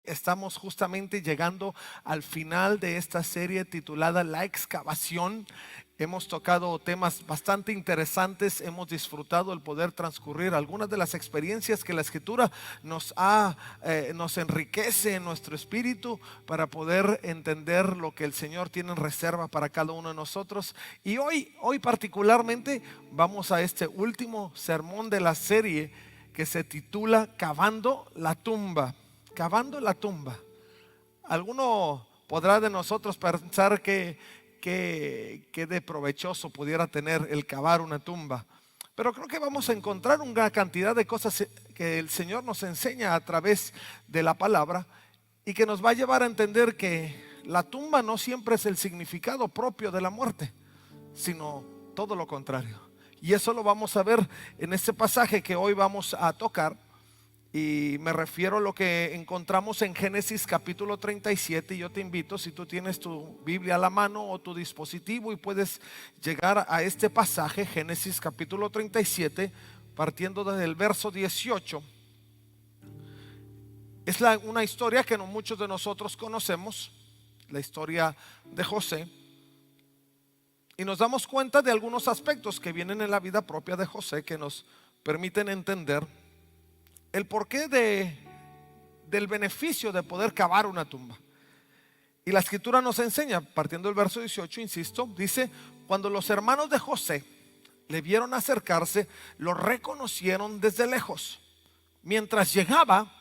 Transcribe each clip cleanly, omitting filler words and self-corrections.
Estamos justamente llegando al final de esta serie titulada La Excavación. Hemos tocado temas bastante interesantes, hemos disfrutado el poder transcurrir algunas de las experiencias que la Escritura nos enriquece en nuestro espíritu para poder entender lo que el Señor tiene en reserva para cada uno de nosotros. Y hoy particularmente vamos a este último sermón de la serie que se titula Cavando la tumba. Cavando la tumba. Alguno podrá de nosotros pensar que de provechoso pudiera tener el cavar una tumba, pero creo que vamos a encontrar una cantidad de cosas que el Señor nos enseña a través de la palabra y que nos va a llevar a entender que la tumba no siempre es el significado propio de la muerte, sino todo lo contrario. Y eso lo vamos a ver en este pasaje que hoy vamos a tocar. Y me refiero a lo que encontramos en Génesis capítulo 37. Y yo te invito, si tú tienes tu Biblia a la mano o tu dispositivo y puedes llegar a este pasaje, Génesis capítulo 37, partiendo desde el verso 18. Es una historia que no muchos de nosotros conocemos, la historia de José. Y nos damos cuenta de algunos aspectos que vienen en la vida propia de José que nos permiten entender el porqué del beneficio de poder cavar una tumba. Y la Escritura nos enseña, partiendo del verso 18, insisto, dice: cuando los hermanos de José le vieron acercarse, lo reconocieron desde lejos. Mientras llegaba,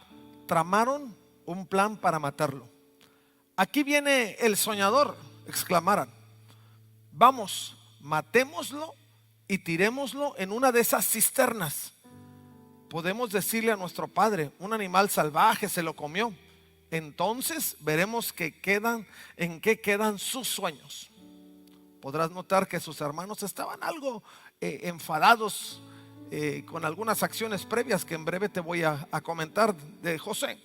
tramaron un plan para matarlo. Aquí viene el soñador, exclamaron. Vamos, matémoslo y tirémoslo en una de esas cisternas. Podemos decirle a nuestro padre: un animal salvaje se lo comió. Entonces veremos en qué quedan sus sueños. Podrás notar que sus hermanos estaban algo enfadados con algunas acciones previas que en breve te voy a comentar de José.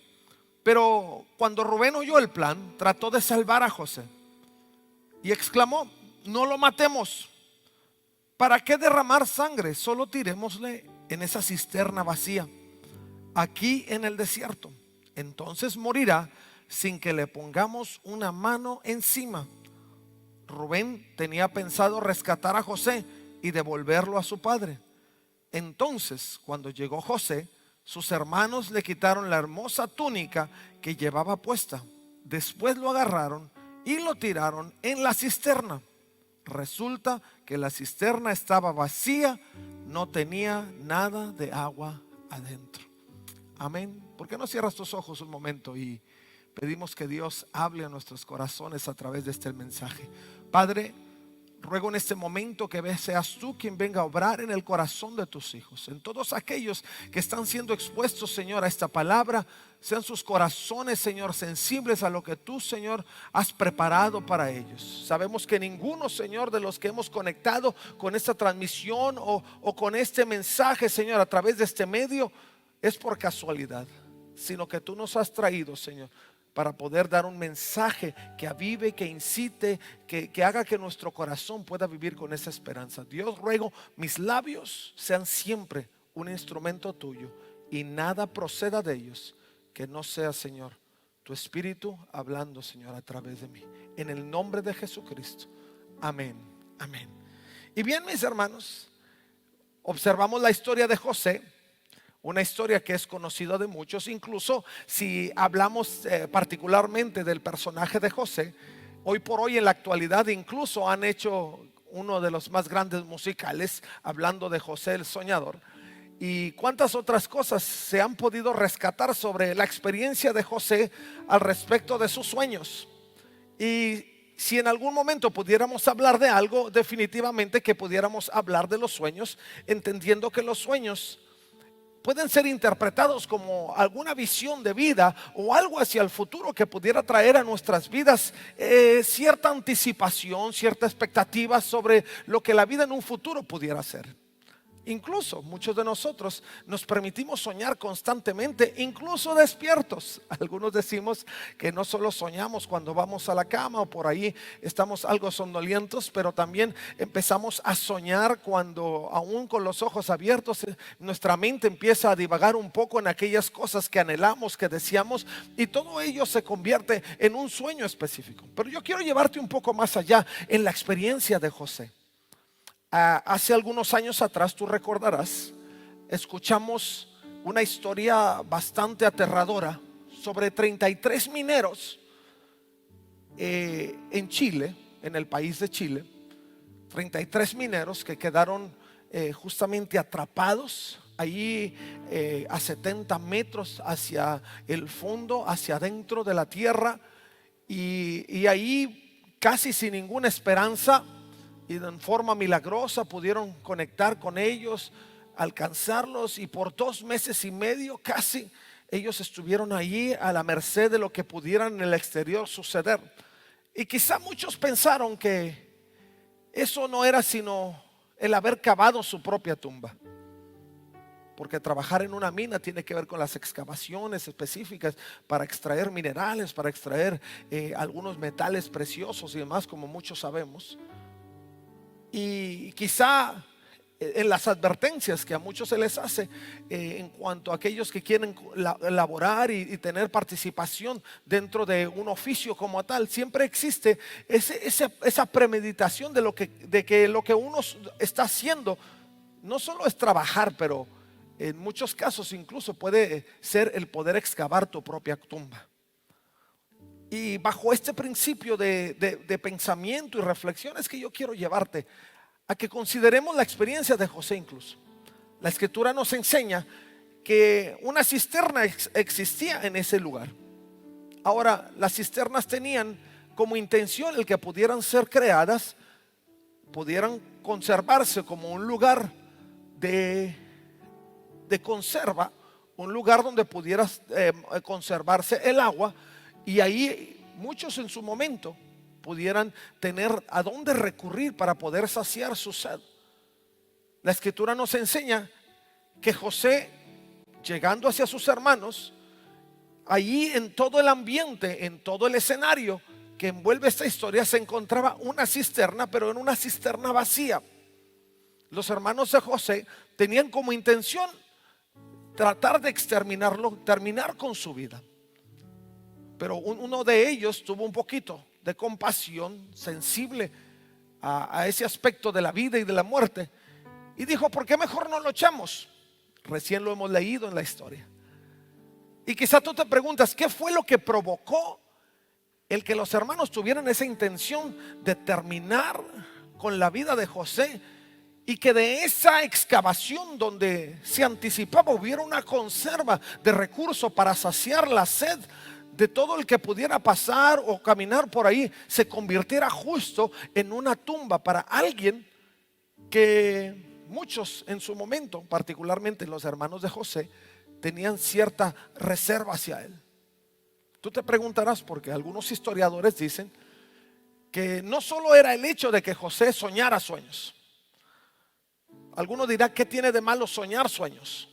Pero cuando Rubén oyó el plan, trató de salvar a José y exclamó: no lo matemos. ¿Para qué derramar sangre? Solo tirémosle en esa cisterna vacía, aquí en el desierto. Entonces morirá sin que le pongamos una mano encima. Rubén tenía pensado rescatar a José y devolverlo a su padre. Entonces, cuando llegó José, sus hermanos le quitaron la hermosa túnica que llevaba puesta. Después lo agarraron y lo tiraron en la cisterna. Resulta que la cisterna estaba vacía, no tenía nada de agua adentro. Amén. ¿Por qué no cierras tus ojos un momento y pedimos que Dios hable a nuestros corazones a través de este mensaje? Padre, ruego en este momento que seas tú quien venga a obrar en el corazón de tus hijos, en todos aquellos que están siendo expuestos, Señor, a esta palabra. Sean sus corazones, Señor, sensibles a lo que tú, Señor, has preparado para ellos. Sabemos que ninguno, Señor, de los que hemos conectado con esta transmisión o con este mensaje, Señor, a través de este medio, es por casualidad, sino que tú nos has traído, Señor, para poder dar un mensaje que avive, que incite, que haga que nuestro corazón pueda vivir con esa esperanza. Dios, ruego, mis labios sean siempre un instrumento tuyo y nada proceda de ellos que no sea, Señor, tu Espíritu hablando, Señor, a través de mí. En el nombre de Jesucristo. Amén. Amén. Y bien, mis hermanos, observamos la historia de José. Una historia que es conocida de muchos. Incluso si hablamos particularmente del personaje de José, hoy por hoy en la actualidad incluso han hecho uno de los más grandes musicales hablando de José el soñador. Y cuántas otras cosas se han podido rescatar sobre la experiencia de José al respecto de sus sueños. Y si en algún momento pudiéramos hablar de algo, definitivamente que pudiéramos hablar de los sueños, entendiendo que los sueños pueden ser interpretados como alguna visión de vida o algo hacia el futuro que pudiera traer a nuestras vidas cierta anticipación, cierta expectativa sobre lo que la vida en un futuro pudiera ser. Incluso muchos de nosotros nos permitimos soñar constantemente, incluso despiertos. Algunos decimos que no solo soñamos cuando vamos a la cama o por ahí estamos algo somnolientos, pero también empezamos a soñar cuando aún con los ojos abiertos nuestra mente empieza a divagar un poco en aquellas cosas que anhelamos, que deseamos, y todo ello se convierte en un sueño específico. Pero yo quiero llevarte un poco más allá en la experiencia de José. Hace algunos años atrás, tú recordarás, escuchamos una historia bastante aterradora sobre 33 mineros en Chile, en el país de Chile. 33 mineros que quedaron justamente atrapados allí a 70 metros hacia el fondo, hacia adentro de la tierra, y ahí casi sin ninguna esperanza. Y de forma milagrosa pudieron conectar con ellos, alcanzarlos, y por 2 meses y medio casi ellos estuvieron allí a la merced de lo que pudiera en el exterior suceder. Y quizá muchos pensaron que eso no era sino el haber cavado su propia tumba, porque trabajar en una mina tiene que ver con las excavaciones específicas para extraer minerales, para extraer algunos metales preciosos y demás, como muchos sabemos. Y quizá en las advertencias que a muchos se les hace en cuanto a aquellos que quieren laborar y tener participación dentro de un oficio como tal, siempre existe esa premeditación de que lo que uno está haciendo no solo es trabajar, pero en muchos casos incluso puede ser el poder excavar tu propia tumba. Y bajo este principio de pensamiento y reflexión es que yo quiero llevarte a que consideremos la experiencia de José. Incluso la escritura nos enseña que una cisterna existía en ese lugar. Ahora, las cisternas tenían como intención el que pudieran ser creadas, pudieran conservarse como un lugar de conserva, un lugar donde pudiera conservarse el agua, y ahí muchos en su momento pudieran tener a dónde recurrir para poder saciar su sed. La escritura nos enseña que José, llegando hacia sus hermanos, allí en todo el ambiente, en todo el escenario que envuelve esta historia, se encontraba una cisterna, pero en una cisterna vacía. Los hermanos de José tenían como intención tratar de exterminarlo, terminar con su vida. Pero uno de ellos tuvo un poquito de compasión, sensible a ese aspecto de la vida y de la muerte, y dijo: ¿por qué mejor no lo echamos? Recién lo hemos leído en la historia. Y quizá tú te preguntas, ¿qué fue lo que provocó el que los hermanos tuvieran esa intención de terminar con la vida de José, y que de esa excavación donde se anticipaba hubiera una conserva de recursos para saciar la sed de todo el que pudiera pasar o caminar por ahí, se convirtiera justo en una tumba para alguien que muchos en su momento, particularmente los hermanos de José, tenían cierta reserva hacia él? Tú te preguntarás, porque algunos historiadores dicen que no solo era el hecho de que José soñara sueños. Alguno dirá: ¿qué tiene de malo soñar sueños?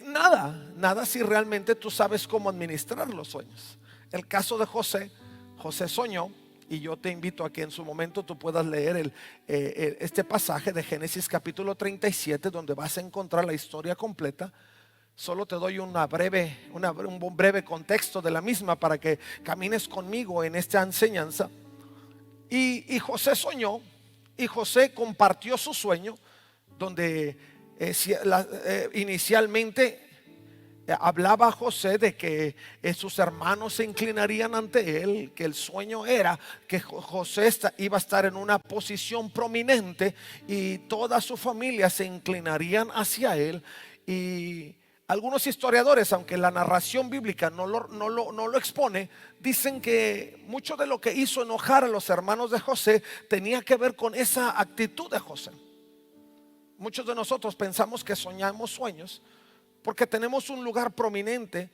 Nada si realmente tú sabes cómo administrar los sueños. El caso de José soñó, y yo te invito a que en su momento tú puedas leer este pasaje de Génesis capítulo 37, donde vas a encontrar la historia completa. Solo te doy un breve contexto de la misma para que camines conmigo en esta enseñanza. Y José soñó, y José compartió su sueño, donde inicialmente hablaba José de que sus hermanos se inclinarían ante él, que el sueño era que José iba a estar en una posición prominente y toda su familia se inclinarían hacia él. Y algunos historiadores, aunque la narración bíblica no lo expone, dicen que mucho de lo que hizo enojar a los hermanos de José tenía que ver con esa actitud de José. Muchos de nosotros pensamos que soñamos sueños porque tenemos un lugar prominente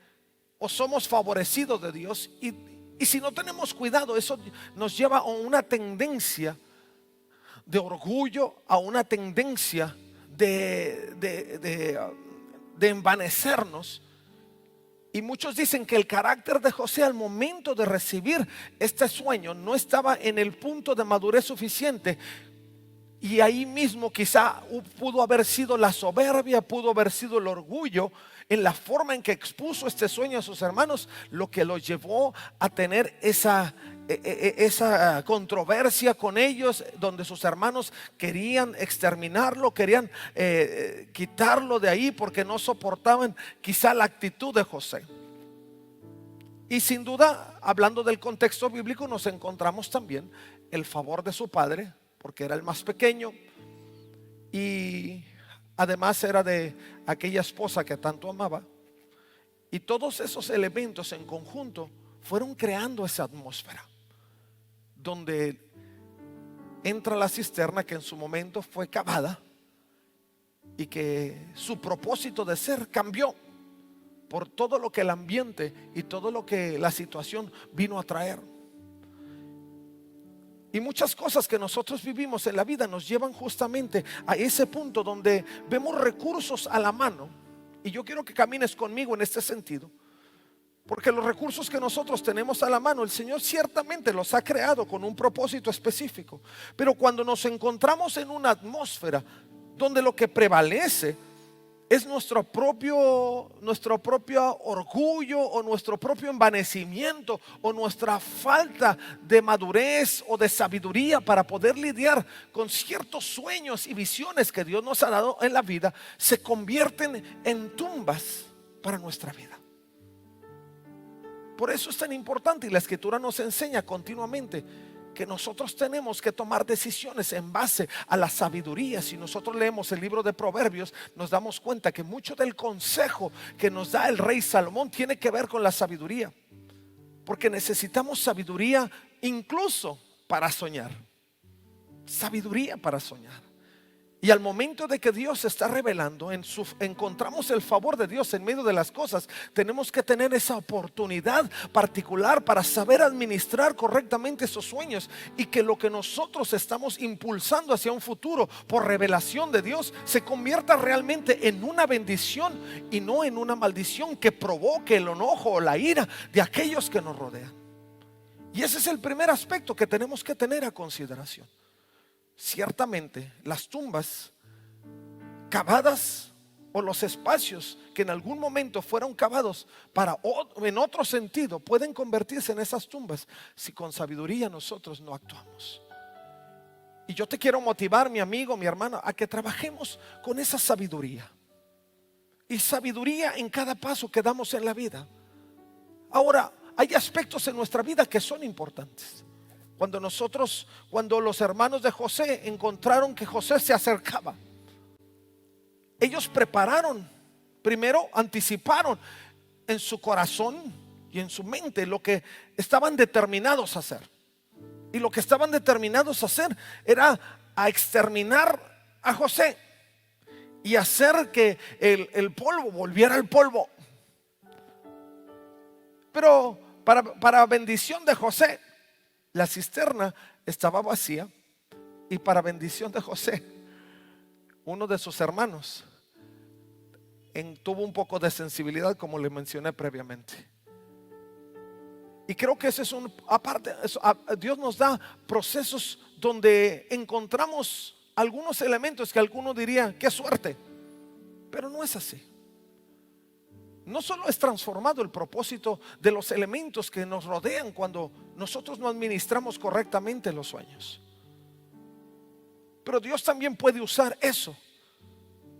o somos favorecidos de Dios, y si no tenemos cuidado, eso nos lleva a una tendencia de orgullo, a una tendencia de envanecernos. Y muchos dicen que el carácter de José al momento de recibir este sueño no estaba en el punto de madurez suficiente. Y ahí mismo quizá pudo haber sido la soberbia, pudo haber sido el orgullo en la forma en que expuso este sueño a sus hermanos, lo que los llevó a tener esa controversia con ellos, donde sus hermanos querían exterminarlo, querían quitarlo de ahí porque no soportaban quizá la actitud de José. Y sin duda, hablando del contexto bíblico, nos encontramos también el favor de su padre, porque era el más pequeño y además era de aquella esposa que tanto amaba. Y todos esos elementos en conjunto fueron creando esa atmósfera donde entra la cisterna que en su momento fue cavada y que su propósito de ser cambió por todo lo que el ambiente y todo lo que la situación vino a traer. Y muchas cosas que nosotros vivimos en la vida nos llevan justamente a ese punto donde vemos recursos a la mano. Y yo quiero que camines conmigo en este sentido, porque los recursos que nosotros tenemos a la mano, el Señor ciertamente los ha creado con un propósito específico. Pero cuando nos encontramos en una atmósfera donde lo que prevalece es nuestro propio orgullo o nuestro propio envanecimiento o nuestra falta de madurez o de sabiduría para poder lidiar con ciertos sueños y visiones que Dios nos ha dado en la vida, se convierten en tumbas para nuestra vida. Por eso es tan importante, y la Escritura nos enseña continuamente que nosotros tenemos que tomar decisiones en base a la sabiduría. Si nosotros leemos el libro de Proverbios, nos damos cuenta que mucho del consejo que nos da el rey Salomón tiene que ver con la sabiduría, porque necesitamos sabiduría incluso para soñar. Sabiduría para soñar. Y al momento de que Dios se está revelando, encontramos el favor de Dios en medio de las cosas. Tenemos que tener esa oportunidad particular para saber administrar correctamente esos sueños, y que lo que nosotros estamos impulsando hacia un futuro por revelación de Dios se convierta realmente en una bendición y no en una maldición que provoque el enojo o la ira de aquellos que nos rodean. Y ese es el primer aspecto que tenemos que tener a consideración. Ciertamente las tumbas cavadas o los espacios que en algún momento fueron cavados en otro sentido pueden convertirse en esas tumbas si con sabiduría nosotros no actuamos. Y yo te quiero motivar, mi amigo, mi hermano, a que trabajemos con esa sabiduría, y sabiduría en cada paso que damos en la vida. Ahora, hay aspectos en nuestra vida que son importantes. Cuando los hermanos de José encontraron que José se acercaba, ellos prepararon, primero anticiparon en su corazón y en su mente lo que estaban determinados a hacer. Y lo que estaban determinados a hacer era a exterminar a José y hacer que el polvo volviera al polvo. Pero para bendición de José, la cisterna estaba vacía, y para bendición de José, uno de sus hermanos tuvo un poco de sensibilidad, como le mencioné previamente. Y creo que ese es Dios nos da procesos donde encontramos algunos elementos que alguno diría qué suerte, pero no es así. No solo es transformado el propósito de los elementos que nos rodean cuando nosotros no administramos correctamente los sueños, pero Dios también puede usar eso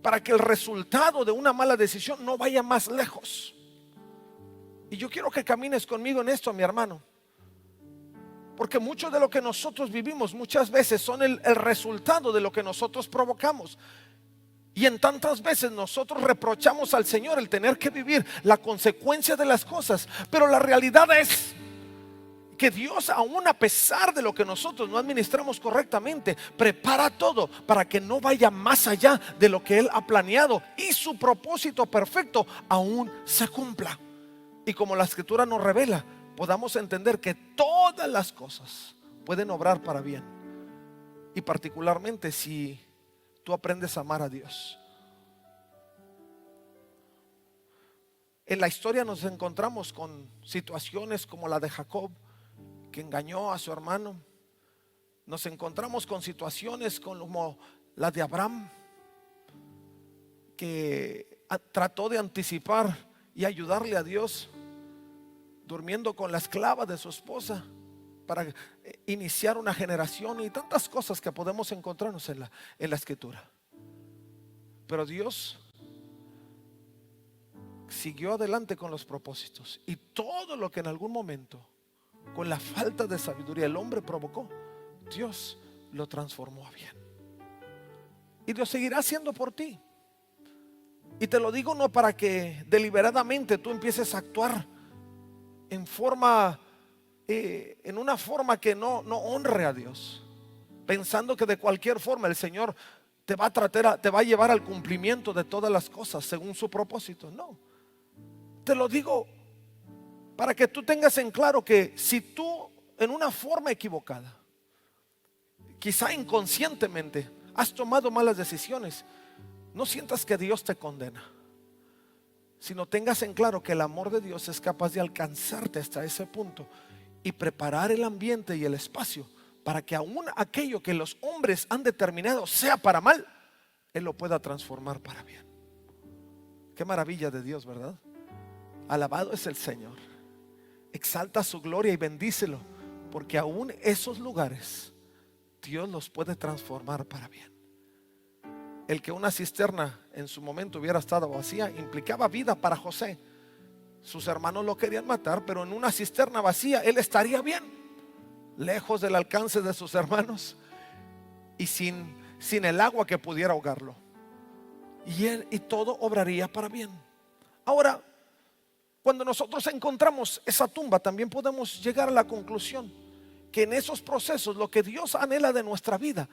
para que el resultado de una mala decisión no vaya más lejos. Y yo quiero que camines conmigo en esto, mi hermano, porque mucho de lo que nosotros vivimos muchas veces son el resultado de lo que nosotros provocamos. Y en tantas veces nosotros reprochamos al Señor el tener que vivir la consecuencia de las cosas, pero la realidad es que Dios, aún a pesar de lo que nosotros no administramos correctamente, prepara todo para que no vaya más allá de lo que Él ha planeado y su propósito perfecto aún se cumpla. Y como la Escritura nos revela, podamos entender que todas las cosas pueden obrar para bien, y particularmente si tú aprendes a amar a Dios. En la historia nos encontramos con situaciones como la de Jacob, que engañó a su hermano. Nos encontramos con situaciones como la de Abraham, que trató de anticipar y ayudarle a Dios, durmiendo con la esclava de su esposa para iniciar una generación, y tantas cosas que podemos encontrarnos en la escritura. Pero Dios siguió adelante con los propósitos, y todo lo que en algún momento, con la falta de sabiduría, el hombre provocó, Dios lo transformó a bien. Y lo seguirá haciendo por ti. Y te lo digo no para que deliberadamente tú empieces a actuar en forma, en una forma que no honre a Dios, pensando que de cualquier forma el Señor te va a llevar al cumplimiento de todas las cosas según su propósito. No, te lo digo para que tú tengas en claro que si tú en una forma equivocada, quizá inconscientemente, has tomado malas decisiones, no sientas que Dios te condena, sino tengas en claro que el amor de Dios es capaz de alcanzarte hasta ese punto y preparar el ambiente y el espacio para que aún aquello que los hombres han determinado sea para mal, Él lo pueda transformar para bien. Qué maravilla de Dios, ¿verdad? Alabado es el Señor. Exalta su gloria y bendícelo, porque aún esos lugares Dios los puede transformar para bien. El que una cisterna en su momento hubiera estado vacía implicaba vida para José. Sus hermanos lo querían matar, pero en una cisterna vacía él estaría bien, lejos del alcance de sus hermanos y sin el agua que pudiera ahogarlo. Y todo obraría para bien. Ahora, cuando nosotros encontramos esa tumba, también podemos llegar a la conclusión que en esos procesos lo que Dios anhela de nuestra vida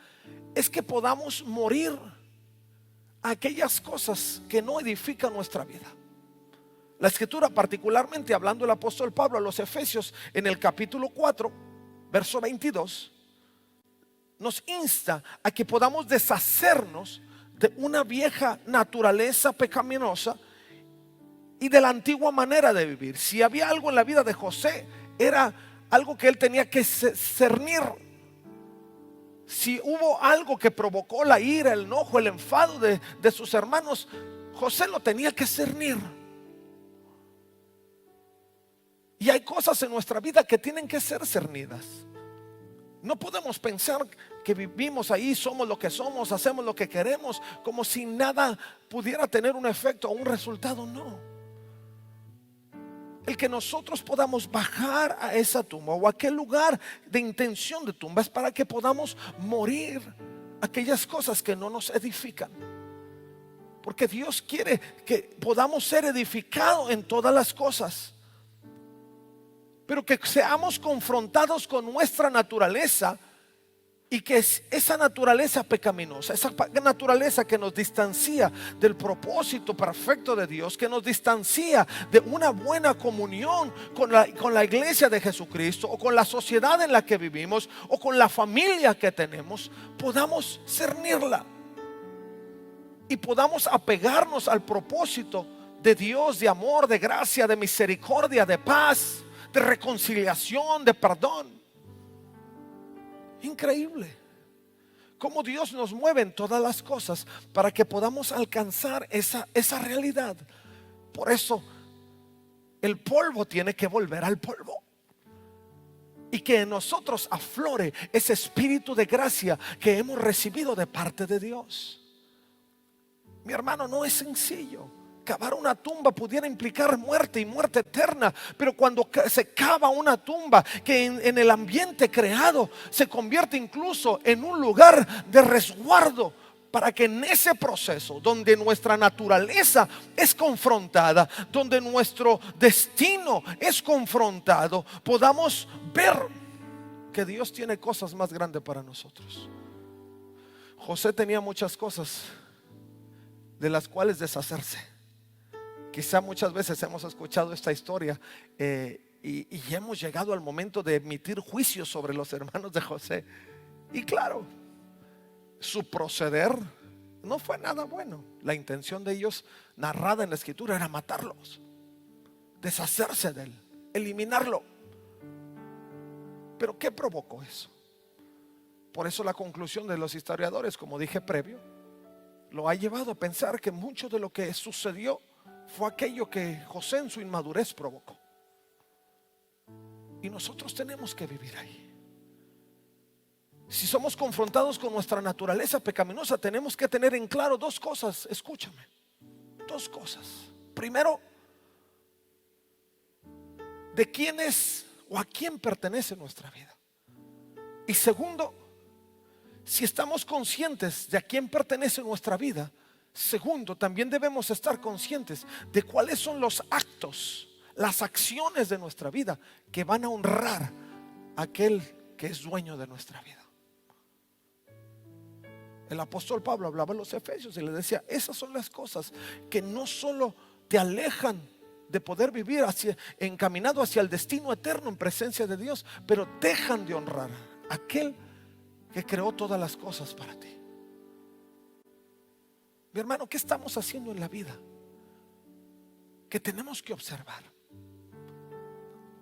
es que podamos morir a aquellas cosas que no edifican nuestra vida. La escritura, particularmente hablando el apóstol Pablo a los Efesios en el capítulo 4 verso 22, nos insta a que podamos deshacernos de una vieja naturaleza pecaminosa y de la antigua manera de vivir. Si había algo en la vida de José, era algo que él tenía que cernir. Si hubo algo que provocó la ira, el enojo, el enfado de sus hermanos, José lo tenía que cernir. Y hay cosas en nuestra vida que tienen que ser cernidas. No podemos pensar que vivimos ahí, somos lo que somos, hacemos lo que queremos, como si nada pudiera tener un efecto o un resultado. No. El que nosotros podamos bajar a esa tumba o a aquel lugar de intención de tumba es para que podamos morir aquellas cosas que no nos edifican. Porque Dios quiere que podamos ser edificados en todas las cosas, pero que seamos confrontados con nuestra naturaleza, y que esa naturaleza pecaminosa, esa naturaleza que nos distancia del propósito perfecto de Dios, que nos distancia de una buena comunión con la iglesia de Jesucristo, o con la sociedad en la que vivimos, o con la familia que tenemos, podamos cernirla y podamos apegarnos al propósito de Dios, de amor, de gracia, de misericordia, de paz, de reconciliación, de perdón. Increíble cómo Dios nos mueve en todas las cosas para que podamos alcanzar esa realidad. Por eso el polvo tiene que volver al polvo, y que en nosotros aflore ese espíritu de gracia que hemos recibido de parte de Dios. Mi hermano, no es sencillo. Cavar una tumba pudiera implicar muerte y muerte eterna, pero cuando se cava una tumba que en el ambiente creado se convierte incluso en un lugar de resguardo, para que en ese proceso donde nuestra naturaleza es confrontada, donde nuestro destino es confrontado, podamos ver que Dios tiene cosas más grandes para nosotros. José tenía muchas cosas de las cuales deshacerse. Quizá muchas veces hemos escuchado esta historia y hemos llegado al momento de emitir juicios sobre los hermanos de José. Y claro, su proceder no fue nada bueno. La intención de ellos, narrada en la escritura, era matarlos, deshacerse de él, eliminarlo. Pero ¿qué provocó eso? Por eso la conclusión de los historiadores, como dije previo, lo ha llevado a pensar que mucho de lo que sucedió fue aquello que José en su inmadurez provocó. Y nosotros tenemos que vivir ahí. Si somos confrontados con nuestra naturaleza pecaminosa, tenemos que tener en claro dos cosas. Escúchame, dos cosas. Primero, de quién es o a quién pertenece nuestra vida. Y segundo, si estamos conscientes de a quién pertenece nuestra vida, segundo, también debemos estar conscientes de cuáles son los actos, las acciones de nuestra vida que van a honrar a aquel que es dueño de nuestra vida. El apóstol Pablo hablaba a los efesios y les decía: esas son las cosas que no solo te alejan de poder vivir encaminado hacia el destino eterno en presencia de Dios, pero dejan de honrar a aquel que creó todas las cosas para ti. Mi hermano, ¿qué estamos haciendo en la vida que tenemos que observar?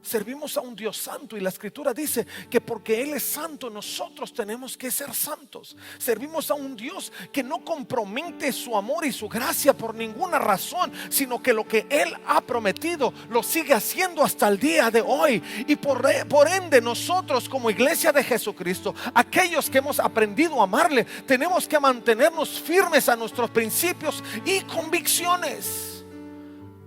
Servimos a un Dios santo y la escritura dice que porque Él es santo, nosotros tenemos que ser santos. Servimos a un Dios que no compromete su amor y su gracia por ninguna razón, sino que lo que Él ha prometido lo sigue haciendo hasta el día de hoy. Y por ende nosotros, como iglesia de Jesucristo, aquellos que hemos aprendido a amarle, tenemos que mantenernos firmes a nuestros principios y convicciones.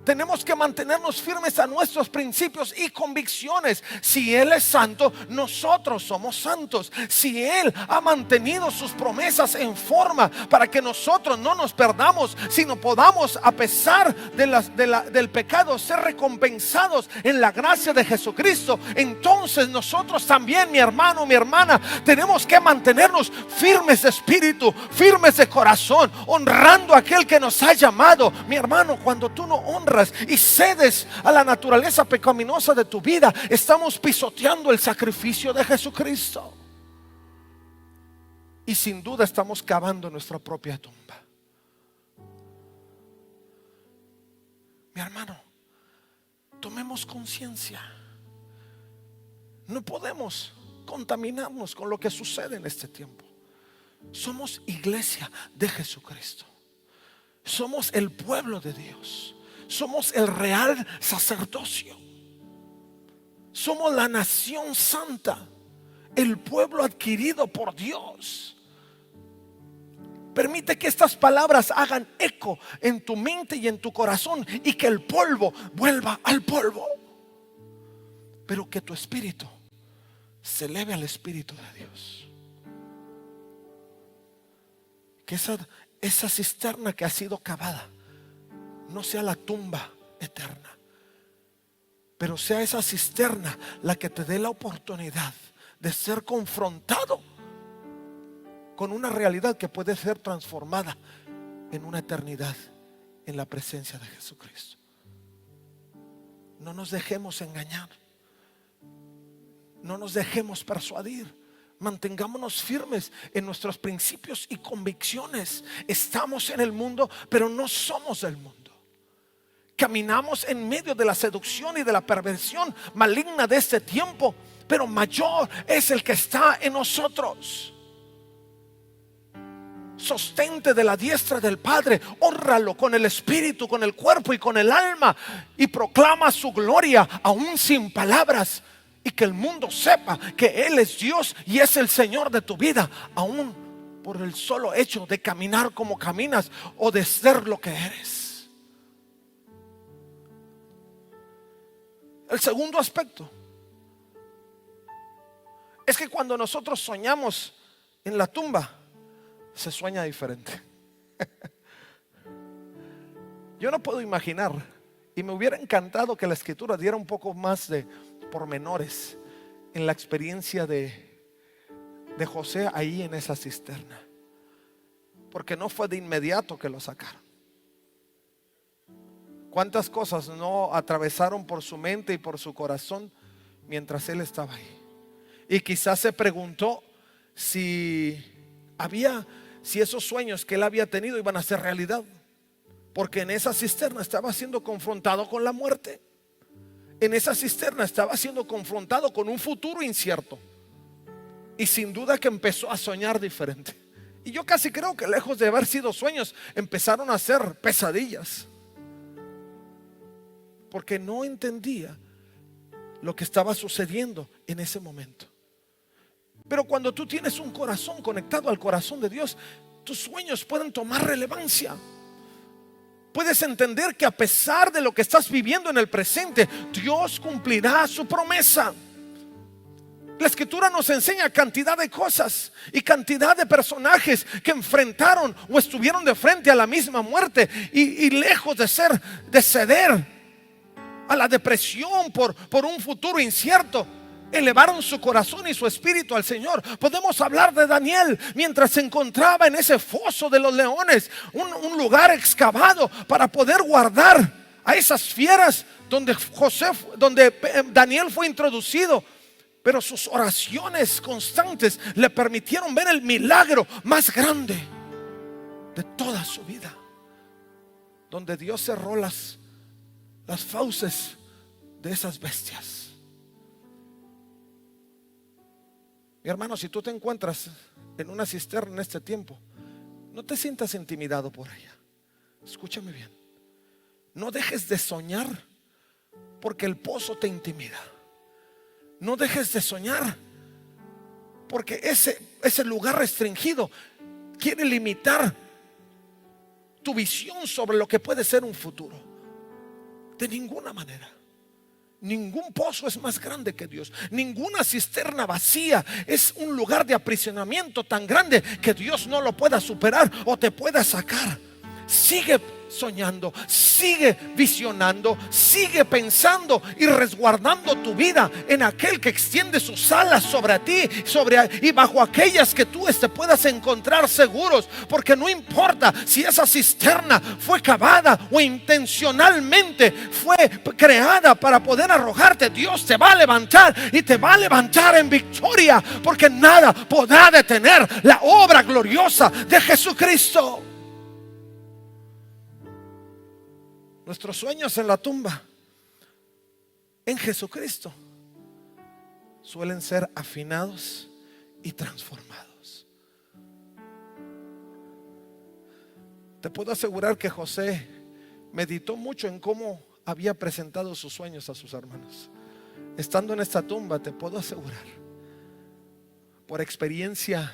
Tenemos que mantenernos firmes a nuestros principios y convicciones. Si Él es santo, nosotros somos santos. Si Él ha mantenido sus promesas en forma para que nosotros no nos perdamos, sino podamos, a pesar del pecado, ser recompensados en la gracia de Jesucristo, entonces nosotros también, mi hermano, mi hermana, tenemos que mantenernos firmes de espíritu, firmes de corazón, honrando a aquel que nos ha llamado. Mi hermano, cuando tú no honras y cedes a la naturaleza pecaminosa de tu vida, estamos pisoteando el sacrificio de Jesucristo. Y sin duda estamos cavando nuestra propia tumba. Mi hermano, tomemos conciencia. No podemos contaminarnos con lo que sucede en este tiempo. Somos iglesia de Jesucristo. Somos el pueblo de Dios. Somos el real sacerdocio. Somos la nación santa, el pueblo adquirido por Dios. Permite que estas palabras hagan eco en tu mente y en tu corazón, y que el polvo vuelva al polvo, pero que tu espíritu se eleve al Espíritu de Dios. Que esa cisterna que ha sido cavada no sea la tumba eterna, pero sea esa cisterna la que te dé la oportunidad de ser confrontado con una realidad que puede ser transformada en una eternidad en la presencia de Jesucristo. No nos dejemos engañar, no nos dejemos persuadir. Mantengámonos firmes en nuestros principios y convicciones. Estamos en el mundo, pero no somos del mundo. Caminamos en medio de la seducción y de la perversión maligna de este tiempo, pero mayor es el que está en nosotros. Sostente de la diestra del Padre, hórralo con el espíritu, con el cuerpo y con el alma, y proclama su gloria aún sin palabras, y que el mundo sepa que Él es Dios y es el Señor de tu vida, aún por el solo hecho de caminar como caminas o de ser lo que eres. El segundo aspecto es que cuando nosotros soñamos en la tumba, se sueña diferente. Yo no puedo imaginar, y me hubiera encantado que la escritura diera un poco más de pormenores en la experiencia de José ahí en esa cisterna, porque no fue de inmediato que lo sacaron. Cuántas cosas no atravesaron por su mente y por su corazón mientras él estaba ahí. Y quizás se preguntó si si esos sueños que él había tenido iban a ser realidad, porque en esa cisterna estaba siendo confrontado con la muerte. En esa cisterna estaba siendo confrontado con un futuro incierto, y sin duda que empezó a soñar diferente. Y yo casi creo que lejos de haber sido sueños, empezaron a ser pesadillas, porque no entendía lo que estaba sucediendo en ese momento. Pero cuando tú tienes un corazón conectado al corazón de Dios, tus sueños pueden tomar relevancia. Puedes entender que a pesar de lo que estás viviendo en el presente, Dios cumplirá su promesa. La escritura nos enseña cantidad de cosas y cantidad de personajes que enfrentaron o estuvieron de frente a la misma muerte, y lejos de ceder a la depresión por un futuro incierto, elevaron su corazón y su espíritu al Señor. Podemos hablar de Daniel mientras se encontraba en ese foso de los leones, un lugar excavado para poder guardar a esas fieras donde Daniel fue introducido. Pero sus oraciones constantes le permitieron ver el milagro más grande de toda su vida, donde Dios cerró las fauces de esas bestias. Mi hermano, si tú te encuentras en una cisterna en este tiempo, no te sientas intimidado por ella. Escúchame bien. No dejes de soñar porque el pozo te intimida. No dejes de soñar porque ese lugar restringido quiere limitar tu visión sobre lo que puede ser un futuro. De ninguna manera. Ningún pozo es más grande que Dios. Ninguna cisterna vacía es un lugar de aprisionamiento tan grande que Dios no lo pueda superar o te pueda sacar. Sigue soñando, sigue visionando, sigue pensando y resguardando tu vida en aquel que extiende sus alas sobre ti, y bajo aquellas que tú te puedas encontrar seguros, porque no importa si esa cisterna fue cavada o intencionalmente fue creada para poder arrojarte, Dios te va a levantar y te va a levantar en victoria, porque nada podrá detener la obra gloriosa de Jesucristo. Nuestros sueños en la tumba, en Jesucristo, suelen ser afinados y transformados. Te puedo asegurar que José meditó mucho en cómo había presentado sus sueños a sus hermanos. Estando en esta tumba, te puedo asegurar, por experiencia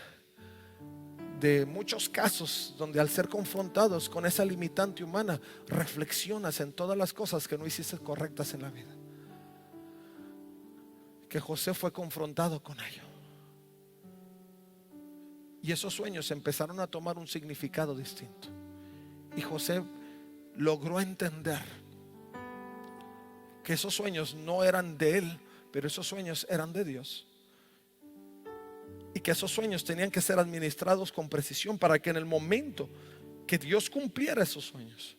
de muchos casos donde al ser confrontados con esa limitante humana, reflexionas en todas las cosas que no hiciste correctas en la vida, que José fue confrontado con ello, y esos sueños empezaron a tomar un significado distinto, y José logró entender que esos sueños no eran de él, pero esos sueños eran de Dios, y que esos sueños tenían que ser administrados con precisión para que en el momento que Dios cumpliera esos sueños,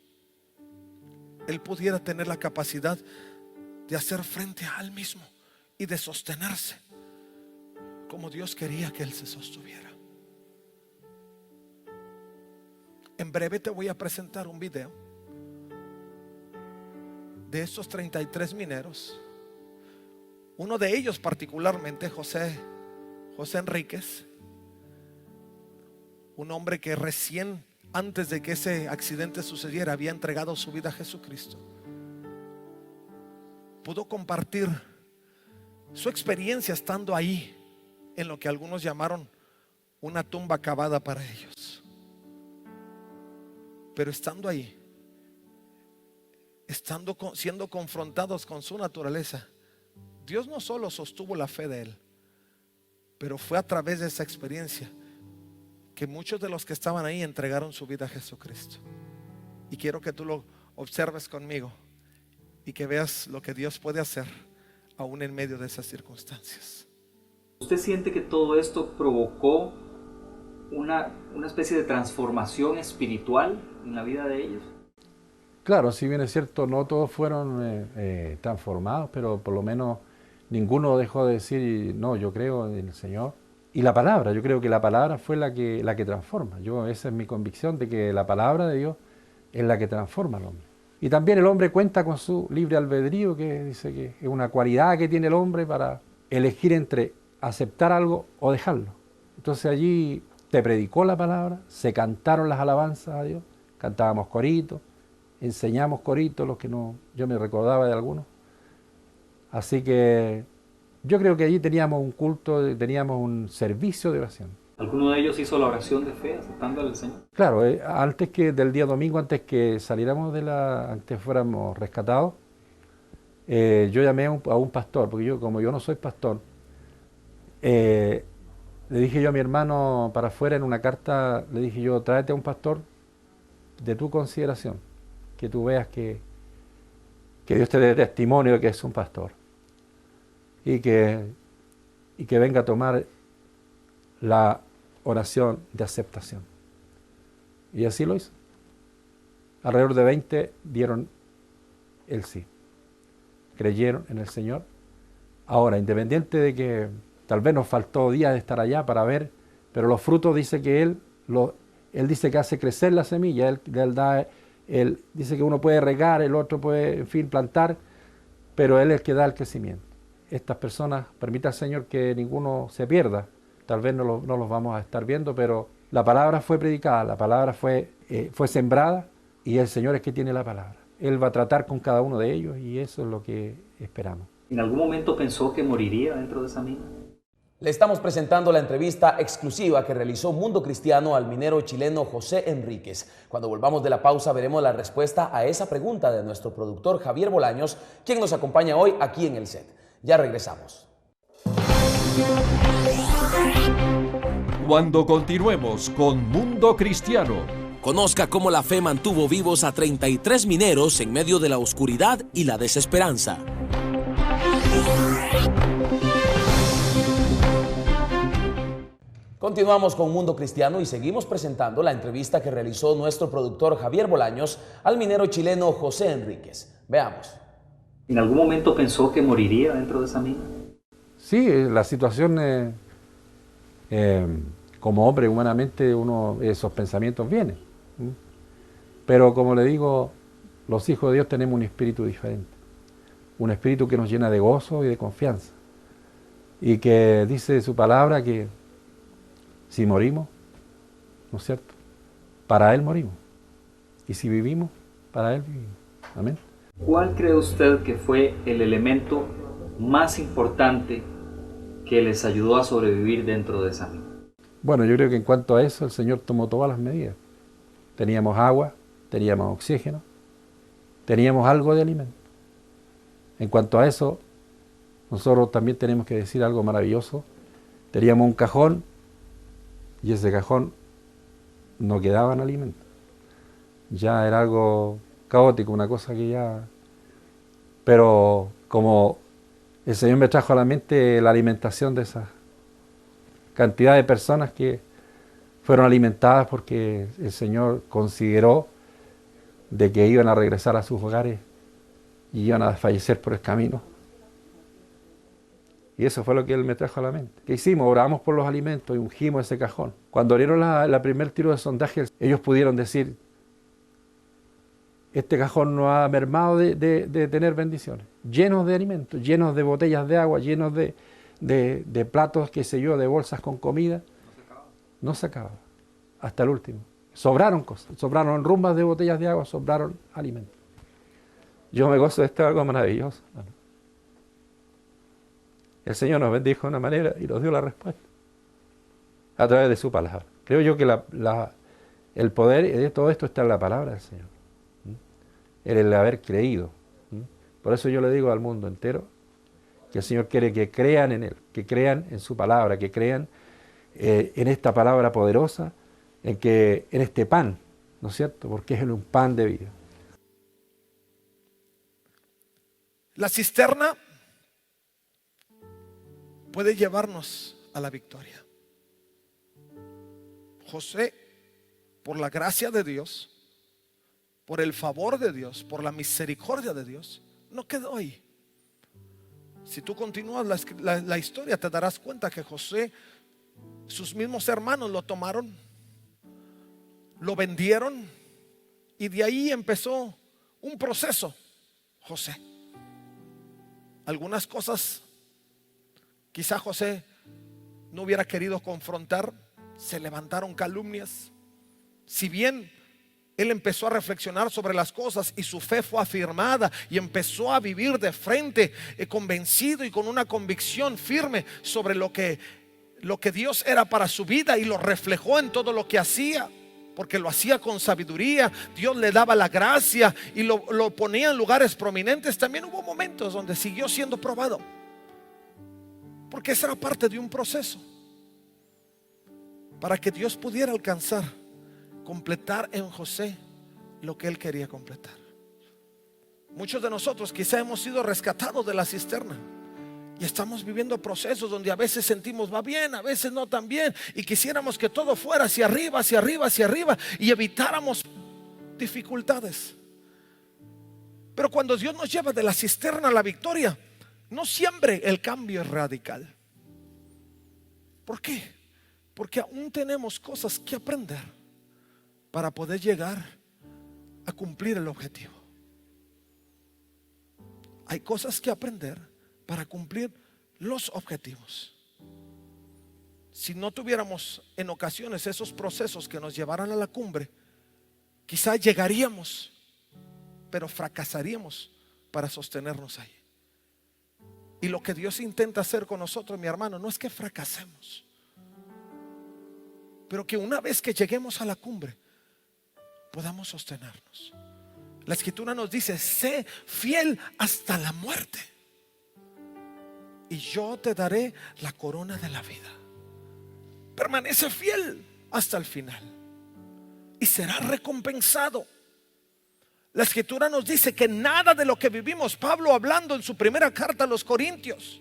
él pudiera tener la capacidad de hacer frente a él mismo y de sostenerse como Dios quería que él se sostuviera. En breve te voy a presentar un video de estos 33 mineros. Uno de ellos particularmente, José Enríquez, un hombre que recién antes de que ese accidente sucediera había entregado su vida a Jesucristo, pudo compartir su experiencia estando ahí en lo que algunos llamaron una tumba cavada para ellos. Pero estando ahí, siendo confrontados con su naturaleza, Dios no solo sostuvo la fe de él, pero fue a través de esa experiencia que muchos de los que estaban ahí entregaron su vida a Jesucristo. Y quiero que tú lo observes conmigo y que veas lo que Dios puede hacer aún en medio de esas circunstancias. ¿Usted siente que todo esto provocó una especie de transformación espiritual en la vida de ellos? Claro, si bien es cierto, no todos fueron transformados, pero por lo menos ninguno dejó de decir, no, yo creo en el Señor. Y la palabra, yo creo que la palabra fue la que transforma. Esa es mi convicción de que la palabra de Dios es la que transforma al hombre. Y también el hombre cuenta con su libre albedrío, que dice que es una cualidad que tiene el hombre para elegir entre aceptar algo o dejarlo. Entonces allí se predicó la palabra, se cantaron las alabanzas a Dios, cantábamos coritos, enseñamos coritos, los que no, yo me recordaba de algunos. Así que yo creo que allí teníamos un culto, teníamos un servicio de oración. ¿Alguno de ellos hizo la oración de fe aceptándole al Señor? Claro, antes que del día domingo, antes que saliéramos antes fuéramos rescatados, yo llamé a un pastor, porque como yo no soy pastor, le dije yo a mi hermano para afuera en una carta, le dije yo, tráete a un pastor de tu consideración, que tú veas que Dios te dé testimonio de que es un pastor y que venga a tomar la oración de aceptación. Y así lo hizo. Alrededor de 20 dieron el sí. Creyeron en el Señor. Ahora, independiente de que tal vez nos faltó días de estar allá para ver, pero los frutos dice que Él dice que hace crecer la semilla, Él dice que uno puede regar, el otro puede, en fin, plantar, pero Él es el que da el crecimiento. Estas personas, permita al Señor que ninguno se pierda, tal vez no los vamos a estar viendo, pero la palabra fue predicada, la palabra fue sembrada y el Señor es que tiene la palabra. Él va a tratar con cada uno de ellos y eso es lo que esperamos. ¿En algún momento pensó que moriría dentro de esa mina? Le estamos presentando la entrevista exclusiva que realizó Mundo Cristiano al minero chileno José Enríquez. Cuando volvamos de la pausa veremos la respuesta a esa pregunta de nuestro productor Javier Bolaños, quien nos acompaña hoy aquí en el set. Ya regresamos. Cuando continuemos con Mundo Cristiano, conozca cómo la fe mantuvo vivos a 33 mineros en medio de la oscuridad y la desesperanza. Continuamos con Mundo Cristiano y seguimos presentando la entrevista que realizó nuestro productor Javier Bolaños al minero chileno José Enríquez. Veamos. ¿En algún momento pensó que moriría dentro de esa mina? Sí, la situación, como hombre, humanamente, esos pensamientos vienen. Pero como le digo, los hijos de Dios tenemos un espíritu diferente. Un espíritu que nos llena de gozo y de confianza. Y que dice su palabra que si morimos, ¿no es cierto?, para Él morimos. Y si vivimos, para Él vivimos. Amén. ¿Cuál cree usted que fue el elemento más importante que les ayudó a sobrevivir dentro de esa mina? Bueno, yo creo que en cuanto a eso, el Señor tomó todas las medidas. Teníamos agua, teníamos oxígeno, teníamos algo de alimento. En cuanto a eso, nosotros también tenemos que decir algo maravilloso. Teníamos un cajón y ese cajón no quedaban alimentos. Ya era algo caótico, una cosa que ya... Pero como el Señor me trajo a la mente la alimentación de esa cantidad de personas que fueron alimentadas porque el Señor consideró de que iban a regresar a sus hogares y iban a fallecer por el camino. Y eso fue lo que Él me trajo a la mente. ¿Qué hicimos? Oramos por los alimentos y ungimos ese cajón. Cuando abrieron la primer tiro de sondaje, ellos pudieron decir, este cajón no ha mermado de tener bendiciones. Llenos de alimentos, llenos de botellas de agua, llenos de platos, qué sé yo, de bolsas con comida. No se acababa. Hasta el último. Sobraron cosas, sobraron rumbas de botellas de agua, sobraron alimentos. Yo me gozo de esto, algo maravilloso. El Señor nos bendijo de una manera y nos dio la respuesta a través de su palabra. Creo yo que el poder de todo esto está en la palabra del Señor. En el haber creído. Por eso yo le digo al mundo entero que el Señor quiere que crean en Él, que crean en su palabra, que crean en esta palabra poderosa, en este pan, ¿no es cierto? Porque es un pan de vida. La cisterna puede llevarnos a la victoria. José, por la gracia de Dios, por el favor de Dios, por la misericordia de Dios, no quedó ahí. Si tú continúas la historia, te darás cuenta que José sus mismos hermanos lo tomaron, lo vendieron y de ahí empezó un proceso. José, algunas cosas quizá José no hubiera querido confrontar, se levantaron calumnias. Si bien él empezó a reflexionar sobre las cosas y su fe fue afirmada y empezó a vivir de frente, convencido y con una convicción firme sobre lo que Dios era para su vida, y lo reflejó en todo lo que hacía, porque lo hacía con sabiduría. Dios le daba la gracia y lo ponía en lugares prominentes. También hubo momentos donde siguió siendo probado, porque esa era parte de un proceso para que Dios pudiera completar en José lo que él quería completar. Muchos de nosotros quizá hemos sido rescatados de la cisterna y estamos viviendo procesos donde a veces sentimos va bien, a veces no tan bien, y quisiéramos que todo fuera hacia arriba, hacia arriba, hacia arriba, y evitáramos dificultades. Pero cuando Dios nos lleva de la cisterna a la victoria, no siempre el cambio es radical. ¿Por qué? Porque aún tenemos cosas que aprender para poder llegar a cumplir el objetivo. Hay cosas que aprender para cumplir los objetivos. Si no tuviéramos en ocasiones esos procesos que nos llevaran a la cumbre, quizá llegaríamos, pero fracasaríamos para sostenernos ahí. Y lo que Dios intenta hacer con nosotros, mi hermano, no es que fracasemos, pero que una vez que lleguemos a la cumbre podamos sostenernos. La escritura nos dice: sé fiel hasta la muerte y yo te daré la corona de la vida. Permanece fiel hasta el final y serás recompensado. La escritura nos dice que nada de lo que vivimos, Pablo hablando en su primera carta a los Corintios,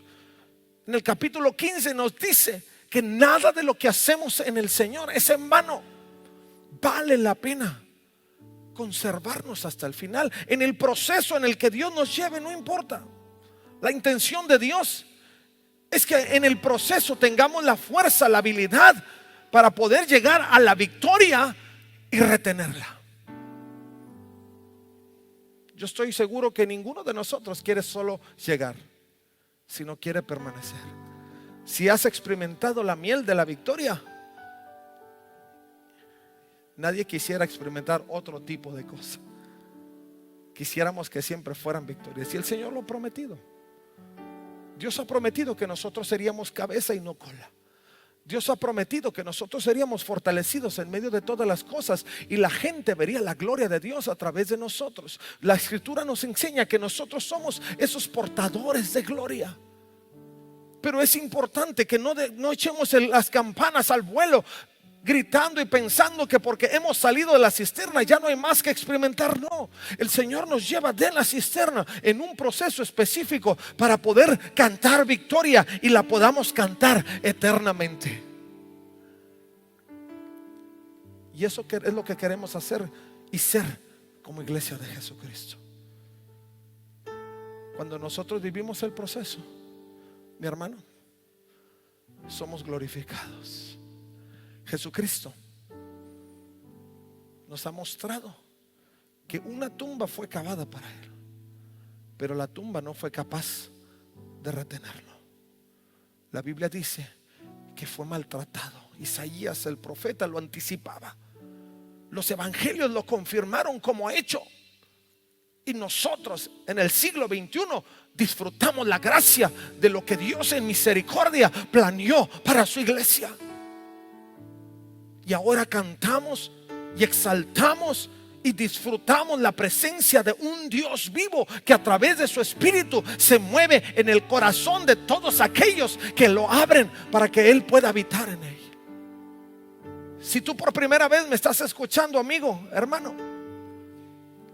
en el capítulo 15, nos dice que nada de lo que hacemos en el Señor es en vano. Vale la pena conservarnos hasta el final. En el proceso en el que Dios nos lleve, no importa. La intención de Dios es que en el proceso tengamos la fuerza, la habilidad para poder llegar a la victoria y retenerla. Yo estoy seguro que ninguno de nosotros quiere solo llegar, sino quiere permanecer. Si has experimentado la miel de la victoria, nadie quisiera experimentar otro tipo de cosa. Quisiéramos que siempre fueran victorias, y el Señor lo ha prometido. Dios ha prometido que nosotros seríamos cabeza y no cola. Dios ha prometido que nosotros seríamos fortalecidos en medio de todas las cosas, y la gente vería la gloria de Dios a través de nosotros. La escritura nos enseña que nosotros somos esos portadores de gloria. Pero es importante que no echemos las campanas al vuelo gritando y pensando que porque hemos salido de la cisterna ya no hay más que experimentar. No, el Señor nos lleva de la cisterna en un proceso específico para poder cantar victoria y la podamos cantar eternamente. Y eso es lo que queremos hacer y ser como iglesia de Jesucristo. Cuando nosotros vivimos el proceso, mi hermano, somos glorificados. Jesucristo nos ha mostrado que una tumba fue cavada para él, pero la tumba no fue capaz de retenerlo. La Biblia dice que fue maltratado. Isaías el profeta lo anticipaba. Los evangelios lo confirmaron como hecho. Y nosotros en el siglo XXI disfrutamos la gracia de lo que Dios en misericordia planeó para su iglesia. Y ahora cantamos y exaltamos y disfrutamos la presencia de un Dios vivo que a través de su Espíritu se mueve en el corazón de todos aquellos que lo abren para que Él pueda habitar en él. Si tú por primera vez me estás escuchando, amigo, hermano,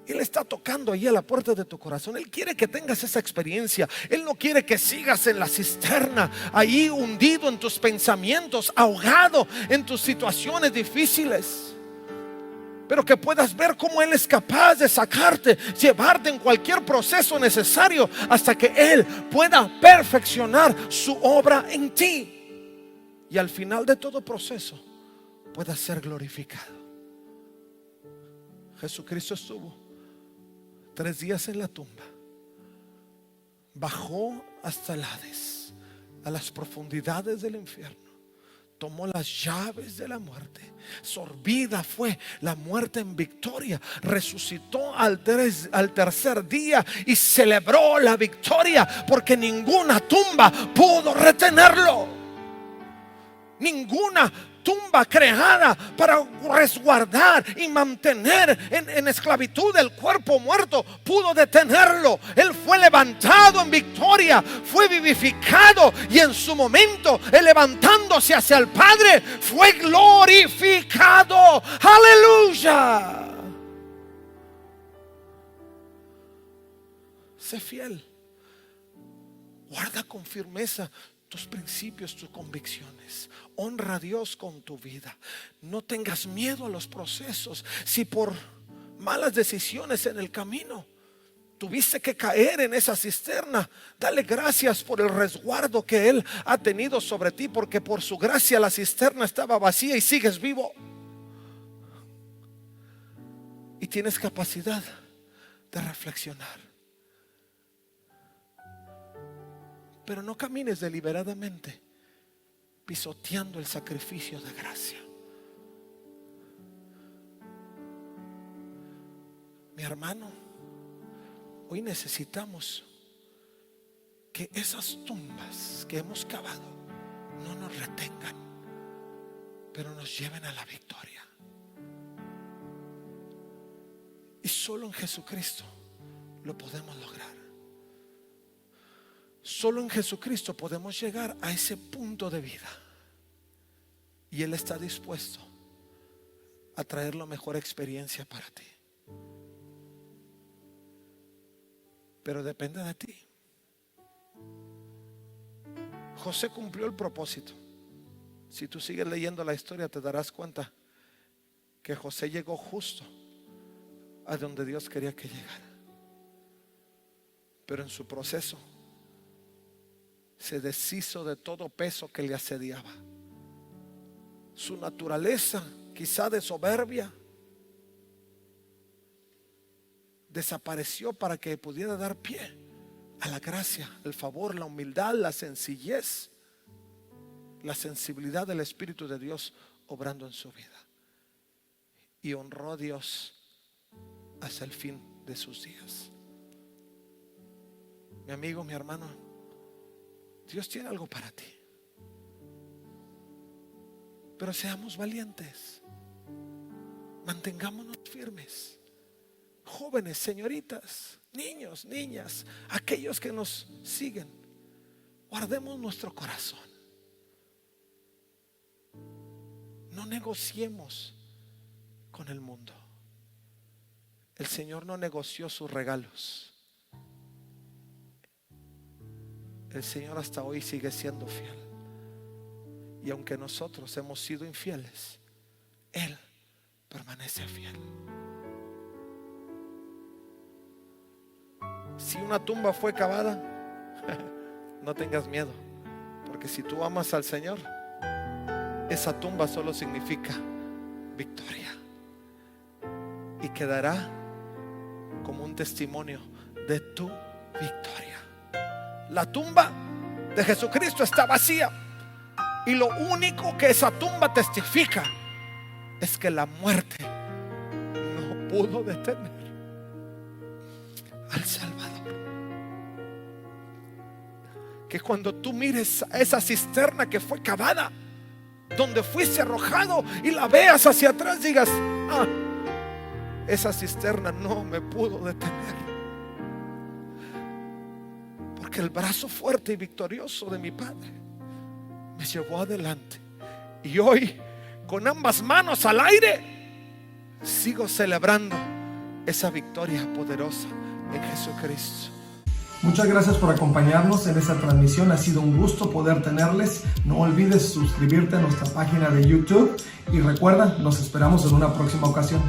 Él está tocando ahí a la puerta de tu corazón. Él quiere que tengas esa experiencia. Él no quiere que sigas en la cisterna, ahí hundido en tus pensamientos, ahogado en tus situaciones difíciles, pero que puedas ver cómo Él es capaz de sacarte, llevarte en cualquier proceso necesario hasta que Él pueda perfeccionar su obra en ti. y al final de todo proceso pueda ser glorificado. Jesucristo estuvo 3 días en la tumba, bajó hasta el Hades, a las profundidades del infierno, tomó las llaves de la muerte, sorbida fue la muerte en victoria, resucitó al tercer día y celebró la victoria, porque ninguna tumba pudo retenerlo. Ninguna tumba creada para resguardar y mantener en esclavitud el cuerpo muerto pudo detenerlo. Él fue levantado en victoria, fue vivificado, y en su momento, levantándose hacia el Padre, fue glorificado. Aleluya. Sé fiel, guarda con firmeza tus principios, tus convicciones. Honra a Dios con tu vida. No tengas miedo a los procesos. Si por malas decisiones en el camino tuviste que caer en esa cisterna, dale gracias por el resguardo que Él ha tenido sobre ti, porque por su gracia la cisterna estaba vacía y sigues vivo. Y tienes capacidad de reflexionar. Pero no camines deliberadamente pisoteando el sacrificio de gracia. Mi hermano, hoy necesitamos que esas tumbas que hemos cavado no nos retengan, pero nos lleven a la victoria. Y solo en Jesucristo lo podemos lograr. Solo en Jesucristo podemos llegar a ese punto de vida, y Él está dispuesto a traer la mejor experiencia para ti. Pero depende de ti. José cumplió el propósito. Si tú sigues leyendo la historia, te darás cuenta que José llegó justo a donde Dios quería que llegara. Pero en su proceso se deshizo de todo peso que le asediaba. Su naturaleza, quizá de soberbia, desapareció para que pudiera dar pie a la gracia, el favor, la humildad, la sencillez, la sensibilidad del Espíritu de Dios obrando en su vida. Y honró a Dios hasta el fin de sus días. Mi amigo, mi hermano, Dios tiene algo para ti. Pero seamos valientes. Mantengámonos firmes. Jóvenes, señoritas, niños, niñas, aquellos que nos siguen, guardemos nuestro corazón. No negociemos con el mundo. El Señor no negoció sus regalos. El Señor hasta hoy sigue siendo fiel. Y aunque nosotros hemos sido infieles, Él permanece fiel. Si una tumba fue cavada, no tengas miedo, porque si tú amas al Señor, esa tumba solo significa victoria, y quedará como un testimonio de tu victoria. La tumba de Jesucristo está vacía, y lo único que esa tumba testifica es que la muerte no pudo detener al Salvador. Que cuando tú mires a esa cisterna que fue cavada, donde fuiste arrojado, y la veas hacia atrás, digas: ah, esa cisterna no me pudo detener, porque el brazo fuerte y victorioso de mi Padre me llevó adelante. Y hoy, con ambas manos al aire, sigo celebrando esa victoria poderosa en Jesucristo. Muchas gracias por acompañarnos en esta transmisión. Ha sido un gusto poder tenerles. No olvides suscribirte a nuestra página de YouTube, y recuerda, nos esperamos en una próxima ocasión.